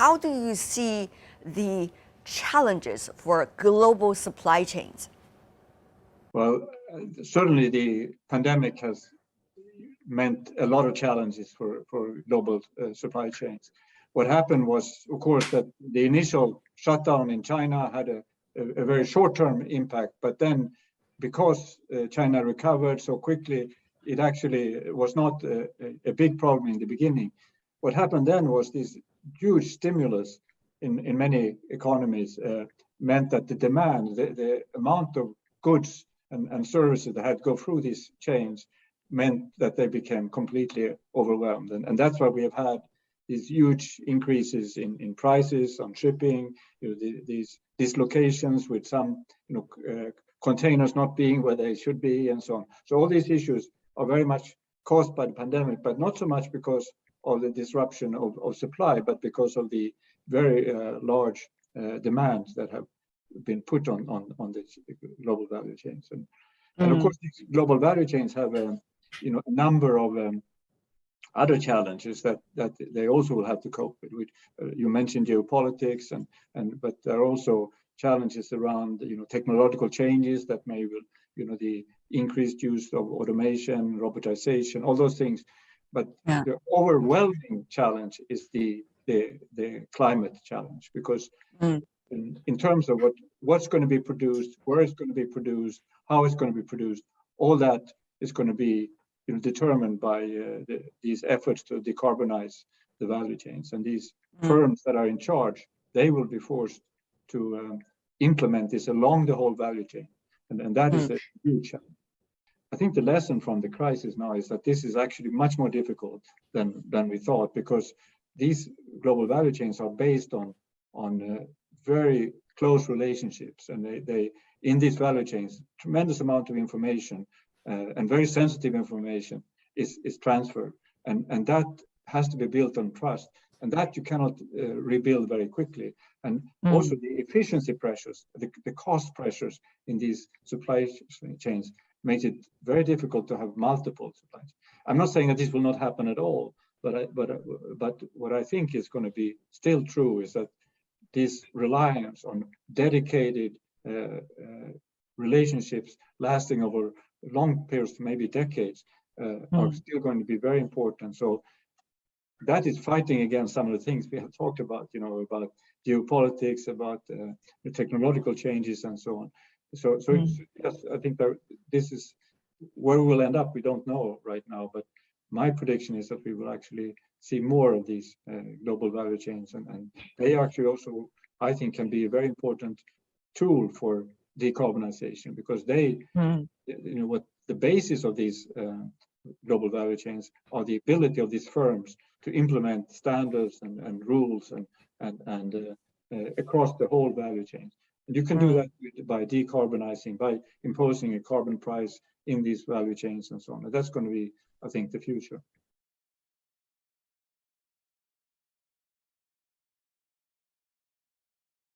how do you see the challenges for global supply chains? Well, certainly the pandemic has meant a lot of challenges for global supply chains. What happened was, of course, that the initial shutdown in China had a very short-term impact, but then because China recovered so quickly, it actually was not a big problem in the beginning. What happened then was this huge stimulus in many economies meant that the demand, the amount of goods and services that had to go through these chains meant that they became completely overwhelmed. And that's why we have had these huge increases in prices on shipping, these dislocations with some containers not being where they should be and so on. So all these issues are very much caused by the pandemic, but not so much because of the disruption of supply, but because of the very large demands that have been put on these global value chains. And of course, these global value chains have a number of other challenges that they also will have to cope with. You mentioned geopolitics, but there are also challenges around technological changes that may will the increased use of automation, robotization, all those things. But the overwhelming challenge is the climate challenge, because in terms of what's going to be produced, where it's going to be produced, how it's going to be produced, all that is going to be determined by these efforts to decarbonize the value chains. And these firms that are in charge, they will be forced to implement this along the whole value chain. And that is a huge challenge. I think the lesson from the crisis now is that this is actually much more difficult than we thought, because these global value chains are based on very close relationships, and they in these value chains, tremendous amount of information and very sensitive information is transferred, and that has to be built on trust, and that you cannot rebuild very quickly. And also the efficiency pressures, the cost pressures in these supply chains makes it very difficult to have multiple supplies. I'm not saying that this will not happen at all, but what I think is going to be still true is that this reliance on dedicated relationships lasting over long periods, maybe decades, are still going to be very important. So that is fighting against some of the things we have talked about, about geopolitics, about the technological changes and so on. So it's, I think that this is where we'll end up. We don't know right now, but my prediction is that we will actually see more of these global value chains, and they actually also, I think, can be a very important tool for decarbonization, because they, what the basis of these global value chains are the ability of these firms to implement standards and rules and across the whole value chain. And you can do that by decarbonizing, by imposing a carbon price in these value chains and so on. And that's going to be, I think, the future.